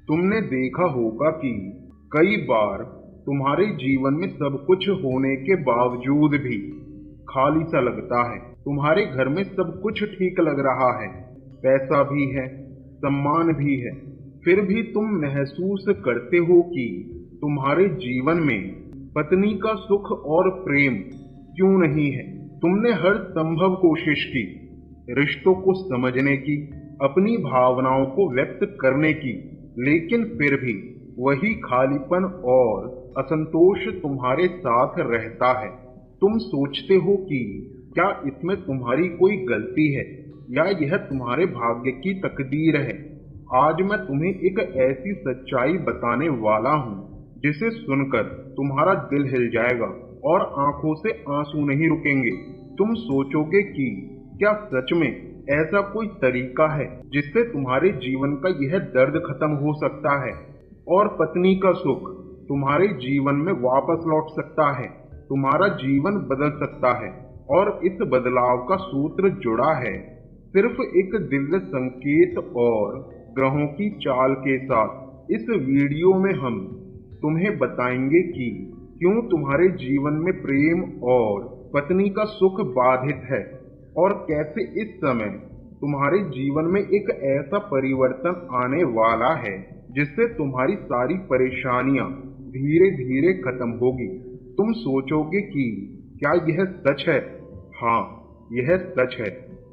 तुमने देखा होगा कि कई बार तुम्हारे जीवन में सब कुछ होने के बावजूद भी खाली सा लगता है। तुम्हारे घर में सब कुछ ठीक लग रहा है, पैसा भी है, सम्मान भी है, फिर भी तुम महसूस करते हो कि तुम्हारे जीवन में पत्नी का सुख और प्रेम क्यों नहीं है। तुमने हर संभव कोशिश की, रिश्तों को समझने की, अपनी भावनाओं को व्यक्त करने की, लेकिन फिर भी वही खालीपन और असंतोष तुम्हारे साथ रहता है। तुम सोचते हो कि क्या इसमें तुम्हारी कोई गलती है या यह तुम्हारे भाग्य की तकदीर है। आज मैं तुम्हें एक ऐसी सच्चाई बताने वाला हूँ जिसे सुनकर तुम्हारा दिल हिल जाएगा और आंखों से आंसू नहीं रुकेंगे। तुम सोचोगे कि क्या सच में ऐसा कोई तरीका है जिससे तुम्हारे जीवन का यह दर्द खत्म हो सकता है और पत्नी का सुख तुम्हारे जीवन में वापस लौट सकता है, तुम्हारा जीवन बदल सकता है। और इस बदलाव का सूत्र जुड़ा है सिर्फ एक दिव्य संकेत और ग्रहों की चाल के साथ। इस वीडियो में हम तुम्हें बताएंगे कि क्यों तुम्हारे जीवन में प्रेम और पत्नी का सुख बाधित है और कैसे इस समय तुम्हारे जीवन में एक ऐसा परिवर्तन आने वाला है जिससे तुम्हारी सारी परेशानियां धीरे धीरे खत्म होगी। तुम सोचोगे कि क्या यह सच है? हाँ, यह सच है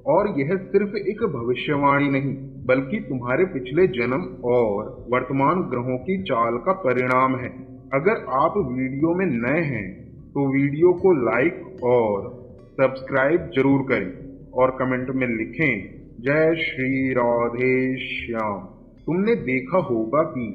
और यह सिर्फ एक भविष्यवाणी नहीं बल्कि तुम्हारे पिछले जन्म और वर्तमान ग्रहों की चाल का परिणाम है। अगर आप वीडियो में नए हैं तो वीडियो को लाइक और सब्सक्राइब जरूर करें और कमेंट में लिखें जय श्री राधे श्याम। तुमने देखा होगा कि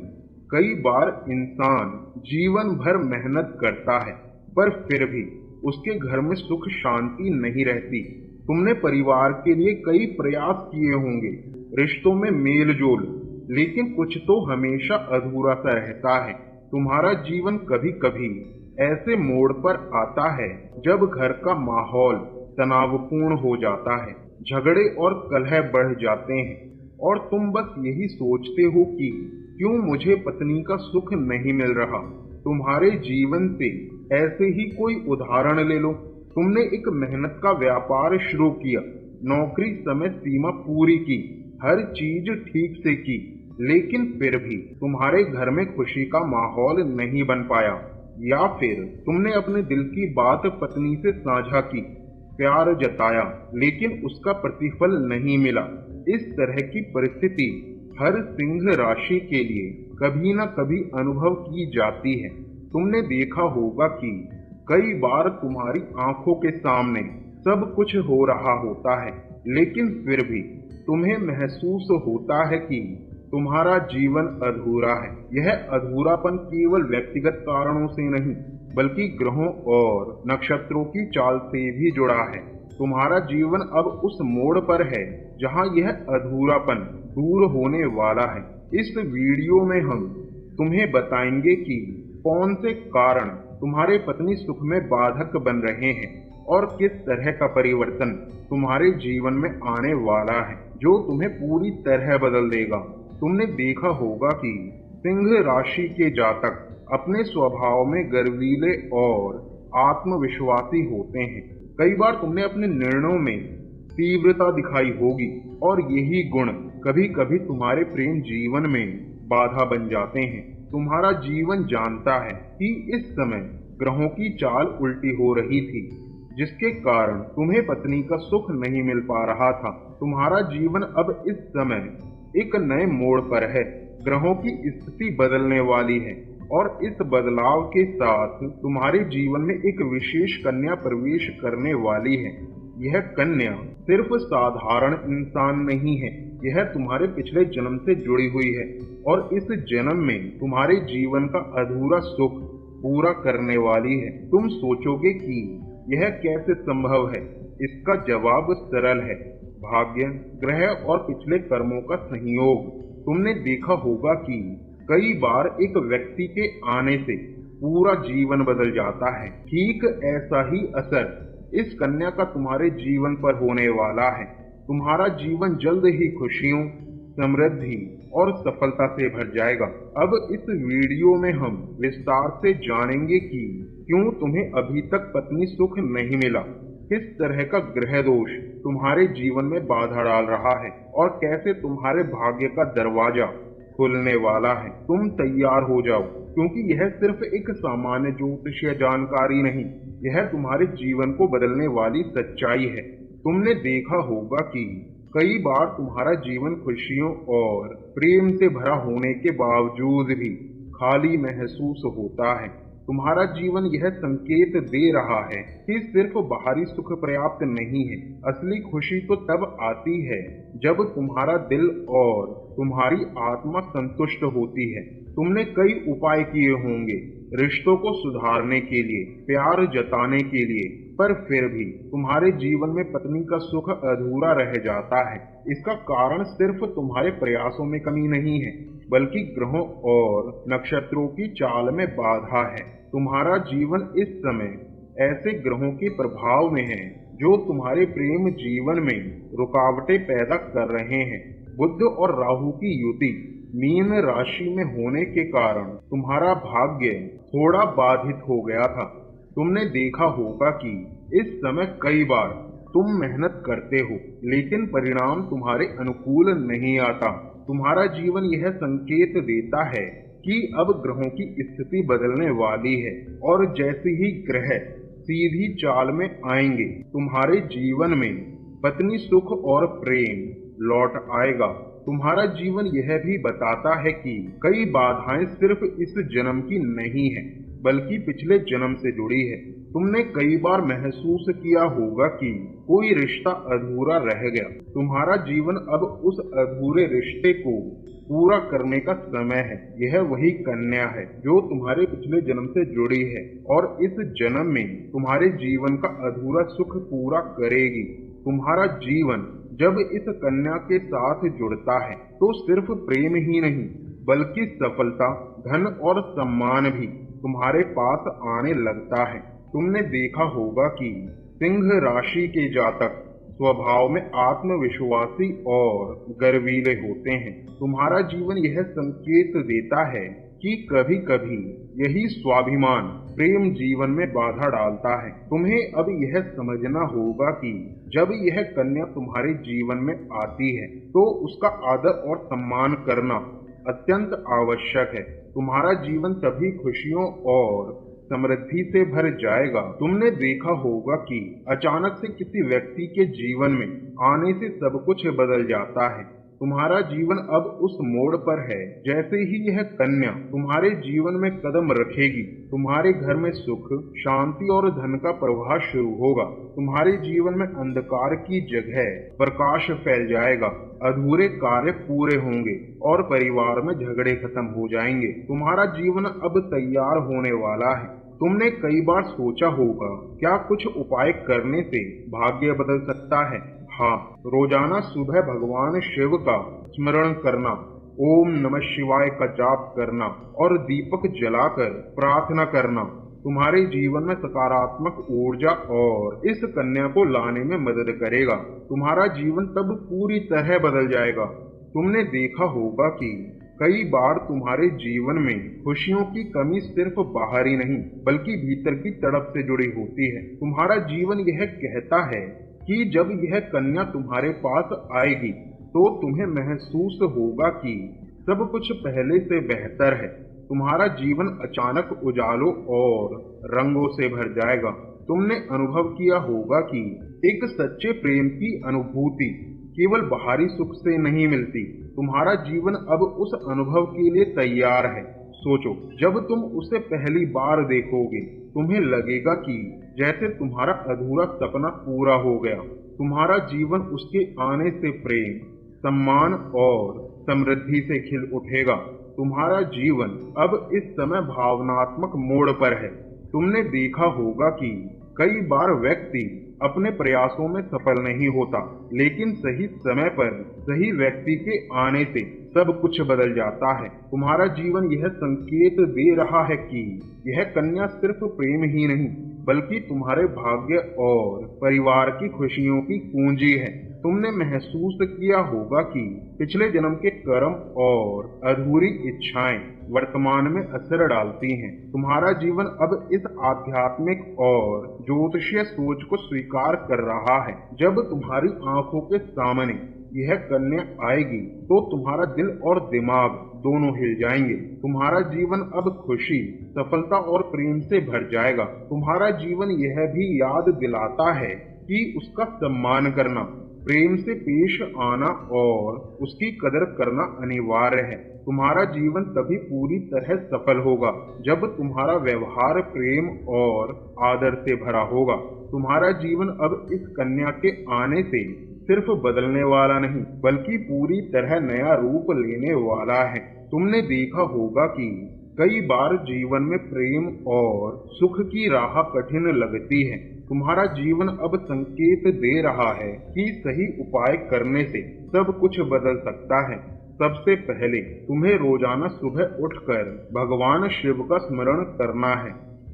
कई बार इंसान जीवन भर मेहनत करता है पर फिर भी उसके घर में सुख शांति नहीं रहती। तुमने परिवार के लिए कई प्रयास किए होंगे, रिश्तों में मेल जोल, लेकिन कुछ तो हमेशा अधूरा सा रहता है। तुम्हारा जीवन कभी कभी ऐसे मोड़ पर आता है जब घर का माहौल तनावपूर्ण हो जाता है, झगड़े और कलह बढ़ जाते हैं और तुम बस यही सोचते हो कि क्यों मुझे पत्नी का सुख नहीं मिल रहा। तुम्हारे जीवन से ऐसे ही कोई उदाहरण ले लो। तुमने एक मेहनत का व्यापार शुरू किया, नौकरी समय सीमा पूरी की, हर चीज ठीक से की, लेकिन फिर भी तुम्हारे घर में खुशी का माहौल नहीं बन पाया। या फिर तुमने अपने दिल की बात पत्नी से साझा की, प्यार जताया, लेकिन उसका प्रतिफल नहीं मिला। इस तरह की परिस्थिति हर सिंह राशि के लिए कभी न कभी अनुभव की जाती है। तुमने देखा होगा कि कई बार तुम्हारी आंखों के सामने सब कुछ हो रहा होता है, लेकिन फिर भी तुम्हें महसूस होता है कि तुम्हारा जीवन अधूरा है। यह अधूरापन केवल व्यक्तिगत कारणों से नहीं बल्कि ग्रहों और नक्षत्रों की चाल से भी जुड़ा है। तुम्हारा जीवन अब उस मोड़ पर है जहां यह अधूरापन दूर होने वाला है। इस वीडियो में हम तुम्हें बताएंगे कि कौन से कारण तुम्हारे पत्नी सुख में बाधक बन रहे हैं और किस तरह का परिवर्तन तुम्हारे जीवन में आने वाला है जो तुम्हें पूरी तरह बदल देगा। तुमने देखा होगा कि सिंह राशि के जातक अपने स्वभाव में गर्वीले और आत्मविश्वासी होते हैं। कई बार तुमने अपने निर्णयों में तीव्रता दिखाई होगी और यही गुण कभी कभी तुम्हारे प्रेम जीवन में बाधा बन जाते हैं। तुम्हारा जीवन जानता है कि इस समय ग्रहों की चाल उल्टी हो रही थी जिसके कारण तुम्हें पत्नी का सुख नहीं मिल पा रहा था। तुम्हारा जीवन अब इस समय एक नए मोड़ पर है, ग्रहों की स्थिति बदलने वाली है और इस बदलाव के साथ तुम्हारे जीवन में एक विशेष कन्या प्रवेश करने वाली है। यह कन्या सिर्फ साधारण इंसान नहीं है, यह तुम्हारे पिछले जन्म से जुड़ी हुई है और इस जन्म में तुम्हारे जीवन का अधूरा सुख पूरा करने वाली है। तुम सोचोगे कि यह कैसे संभव है? इसका जवाब सरल है, भाग्य, ग्रह और पिछले कर्मों का संयोग। तुमने देखा होगा कि कई बार एक व्यक्ति के आने से पूरा जीवन बदल जाता है। ठीक ऐसा ही असर इस कन्या का तुम्हारे जीवन पर होने वाला है। तुम्हारा जीवन जल्द ही खुशियों, समृद्धि और सफलता से भर जाएगा। अब इस वीडियो में हम विस्तार से जानेंगे कि क्यों तुम्हें अभी तक पत्नी सुख नहीं मिला, किस तरह का ग्रह दोष तुम्हारे जीवन में बाधा डाल रहा है और कैसे तुम्हारे भाग्य का दरवाजा खुलने वाला है। तुम तैयार हो जाओ, क्योंकि यह सिर्फ एक सामान्य ज्योतिषीय जानकारी नहीं, यह तुम्हारे जीवन को बदलने वाली सच्चाई है। तुमने देखा होगा कि कई बार तुम्हारा जीवन खुशियों और प्रेम से भरा होने के बावजूद भी खाली महसूस होता है। तुम्हारा जीवन यह संकेत दे रहा है कि सिर्फ बाहरी सुख पर्याप्त नहीं है। असली खुशी तो तब आती है जब तुम्हारा दिल और तुम्हारी आत्मा संतुष्ट होती है। तुमने कई उपाय किए होंगे रिश्तों को सुधारने के लिए, प्यार जताने के लिए, पर फिर भी तुम्हारे जीवन में पत्नी का सुख अधूरा रह जाता है। इसका कारण सिर्फ तुम्हारे प्रयासों में कमी नहीं है, बल्कि ग्रहों और नक्षत्रों की चाल में बाधा है। तुम्हारा जीवन इस समय ऐसे ग्रहों के प्रभाव में है जो तुम्हारे प्रेम जीवन में रुकावटें पैदा कर रहे हैं। बुध और राहु की युति मीन राशि में होने के कारण तुम्हारा भाग्य थोड़ा बाधित हो गया था। तुमने देखा होगा कि इस समय कई बार तुम मेहनत करते हो, लेकिन परिणाम तुम्हारे अनुकूल नहीं आता। तुम्हारा जीवन यह संकेत देता है कि अब ग्रहों की स्थिति बदलने वाली है, और जैसे ही ग्रह सीधी चाल में आएंगे, तुम्हारे जीवन में पत्नी सुख और प्रेम लौट आएगा। तुम्हारा जीवन यह भी बताता है कि कई बाधाएं सिर्फ इस जन्म की नहीं है, बल्कि पिछले जन्म से जुड़ी है। तुमने कई बार महसूस किया होगा कि कोई रिश्ता अधूरा रह गया। तुम्हारा जीवन अब उस अधूरे रिश्ते को पूरा करने का समय है। यह वही कन्या है जो तुम्हारे पिछले जन्म से जुड़ी है और इस जन्म में तुम्हारे जीवन का अधूरा सुख पूरा करेगी। तुम्हारा जीवन जब इस कन्या के साथ जुड़ता है तो सिर्फ प्रेम ही नहीं, बल्कि सफलता, धन और सम्मान भी तुम्हारे पास आने लगता है। तुमने देखा होगा कि सिंह राशि के जातक स्वभाव में आत्मविश्वासी और गर्वीले होते हैं। तुम्हारा जीवन यह संकेत देता है कि कभी कभी यही स्वाभिमान प्रेम जीवन में बाधा डालता है। तुम्हें अब यह समझना होगा कि जब यह कन्या तुम्हारे जीवन में आती है तो उसका आदर और सम्मान करना अत्यंत आवश्यक है। तुम्हारा जीवन तभी खुशियों और समृद्धि से भर जाएगा। तुमने देखा होगा कि अचानक से किसी व्यक्ति के जीवन में आने से सब कुछ बदल जाता है। तुम्हारा जीवन अब उस मोड़ पर है जैसे ही यह कन्या तुम्हारे जीवन में कदम रखेगी, तुम्हारे घर में सुख, शांति और धन का प्रवाह शुरू होगा। तुम्हारे जीवन में अंधकार की जगह प्रकाश फैल जाएगा, अधूरे कार्य पूरे होंगे और परिवार में झगड़े खत्म हो जाएंगे। तुम्हारा जीवन अब तैयार होने वाला है। तुमने कई बार सोचा होगा, क्या कुछ उपाय करने से भाग्य बदल सकता है? हाँ, रोजाना सुबह भगवान शिव का स्मरण करना, ओम नमः शिवाय का जाप करना और दीपक जलाकर प्रार्थना करना तुम्हारे जीवन में सकारात्मक ऊर्जा और इस कन्या को लाने में मदद करेगा। तुम्हारा जीवन तब पूरी तरह बदल जाएगा। तुमने देखा होगा कि कई बार तुम्हारे जीवन में खुशियों की कमी सिर्फ बाहरी नहीं, बल्कि भीतर की तड़प से जुड़ी होती है। तुम्हारा जीवन यह कहता है कि जब यह कन्या तुम्हारे पास आएगी तो तुम्हें महसूस होगा कि सब कुछ पहले से बेहतर है। तुम्हारा जीवन अचानक उजालों और रंगों से भर जाएगा। तुमने अनुभव किया होगा कि एक सच्चे प्रेम की अनुभूति केवल बाहरी सुख से नहीं मिलती। तुम्हारा जीवन अब उस अनुभव के लिए तैयार है। सोचो, जब तुम उसे पहली बार देखोगे, तुम्हें लगेगा कि जैसे तुम्हारा अधूरा सपना पूरा हो गया। तुम्हारा जीवन उसके आने से प्रेम, सम्मान और समृद्धि से खिल उठेगा। तुम्हारा जीवन अब इस समय भावनात्मक मोड़ पर है। तुमने देखा होगा कि कई बार व्यक्ति अपने प्रयासों में सफल नहीं होता, लेकिन सही समय पर सही व्यक्ति के आने से सब कुछ बदल जाता है। तुम्हारा जीवन यह संकेत दे रहा है कि यह कन्या सिर्फ प्रेम ही नहीं, बल्कि तुम्हारे भाग्य और परिवार की खुशियों की कुंजी है। तुमने महसूस किया होगा कि पिछले जन्म के कर्म और अधूरी इच्छाएं वर्तमान में असर डालती हैं। तुम्हारा जीवन अब इस आध्यात्मिक और ज्योतिषीय सोच को स्वीकार कर रहा है। जब तुम्हारी आंखों के सामने यह कन्या आएगी तो तुम्हारा दिल और दिमाग दोनों हिल जाएंगे। तुम्हारा जीवन अब खुशी, सफलता और प्रेम से भर जाएगा। तुम्हारा जीवन यह भी याद दिलाता है कि उसका सम्मान करना, प्रेम से पेश आना और उसकी कदर करना अनिवार्य है। तुम्हारा जीवन तभी पूरी तरह सफल होगा जब तुम्हारा व्यवहार प्रेम और आदर से भरा होगा। तुम्हारा जीवन अब इस कन्या के आने से सिर्फ बदलने वाला नहीं बल्कि पूरी तरह नया रूप लेने वाला है। तुमने देखा होगा कि कई बार जीवन में प्रेम और सुख की राह कठिन लगती है। तुम्हारा जीवन अब संकेत दे रहा है कि सही उपाय करने से सब कुछ बदल सकता है। सबसे पहले तुम्हें रोजाना सुबह उठकर भगवान शिव का स्मरण करना है।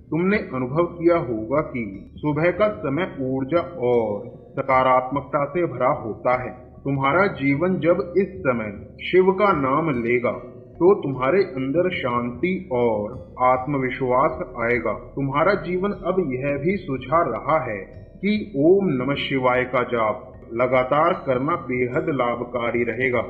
तुमने अनुभव किया होगा कि सुबह का समय ऊर्जा और सकारात्मकता से भरा होता है। तुम्हारा जीवन जब इस समय शिव का नाम लेगा तो तुम्हारे अंदर शांति और आत्मविश्वास आएगा। तुम्हारा जीवन अब यह भी सुझा रहा है कि ओम नमः शिवाय का जाप लगातार करना बेहद लाभकारी रहेगा।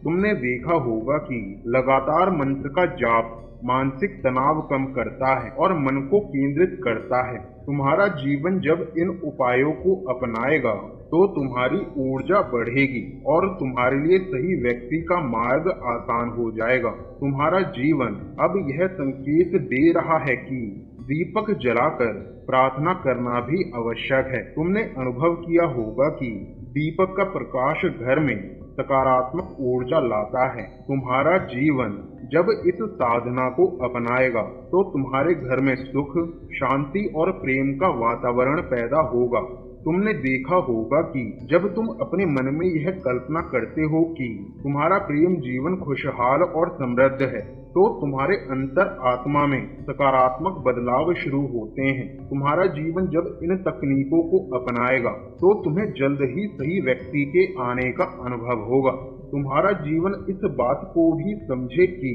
तुमने देखा होगा कि लगातार मंत्र का जाप मानसिक तनाव कम करता है और मन को केंद्रित करता है। तुम्हारा जीवन जब इन उपायों को अपनाएगा तो तुम्हारी ऊर्जा बढ़ेगी और तुम्हारे लिए सही व्यक्ति का मार्ग आसान हो जाएगा। तुम्हारा जीवन अब यह संकेत दे रहा है कि दीपक जलाकर प्रार्थना करना भी आवश्यक है। तुमने अनुभव किया होगा कि दीपक का प्रकाश घर में सकारात्मक ऊर्जा लाता है। तुम्हारा जीवन जब इस साधना को अपनाएगा तो तुम्हारे घर में सुख, शांति और प्रेम का वातावरण पैदा होगा। तुमने देखा होगा कि जब तुम अपने मन में यह कल्पना करते हो कि तुम्हारा प्रेम जीवन खुशहाल और समृद्ध है तो तुम्हारे अंतर आत्मा में सकारात्मक बदलाव शुरू होते हैं। तुम्हारा जीवन जब इन तकनीकों को अपनाएगा तो तुम्हें जल्द ही सही व्यक्ति के आने का अनुभव होगा। तुम्हारा जीवन इस बात को भी समझे कि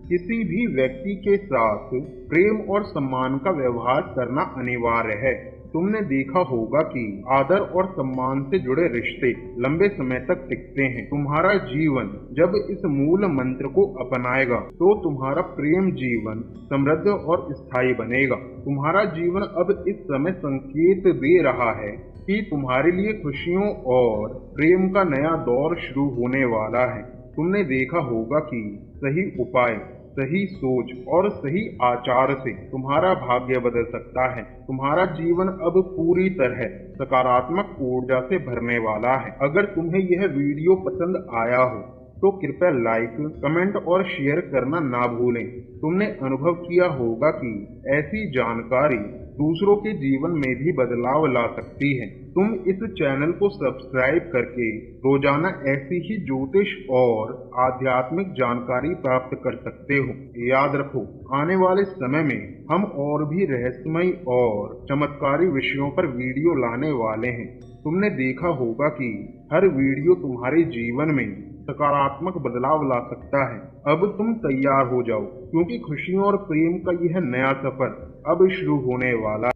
किसी भी व्यक्ति के साथ प्रेम और सम्मान का व्यवहार करना अनिवार्य है। तुमने देखा होगा कि आदर और सम्मान से जुड़े रिश्ते लंबे समय तक टिकते हैं। तुम्हारा जीवन जब इस मूल मंत्र को अपनाएगा तो तुम्हारा प्रेम जीवन समृद्ध और स्थायी बनेगा। तुम्हारा जीवन अब इस समय संकेत दे रहा है कि तुम्हारे लिए खुशियों और प्रेम का नया दौर शुरू होने वाला है। तुमने देखा होगा कि सही उपाय, सही सोच और सही आचार से तुम्हारा भाग्य बदल सकता है। तुम्हारा जीवन अब पूरी तरह सकारात्मक ऊर्जा से भरने वाला है। अगर तुम्हें यह वीडियो पसंद आया हो तो कृपया लाइक, कमेंट और शेयर करना ना भूलें। तुमने अनुभव किया होगा कि ऐसी जानकारी दूसरों के जीवन में भी बदलाव ला सकती है। तुम इस चैनल को सब्सक्राइब करके रोजाना ऐसी ही ज्योतिष और आध्यात्मिक जानकारी प्राप्त कर सकते हो। याद रखो, आने वाले समय में हम और भी रहस्यमय और चमत्कारी विषयों पर वीडियो लाने वाले हैं। तुमने देखा होगा कि हर वीडियो तुम्हारे जीवन में सकारात्मक बदलाव ला सकता है। अब तुम तैयार हो जाओ क्योंकि खुशियों और प्रेम का यह नया सफर अब शुरू होने वाला है।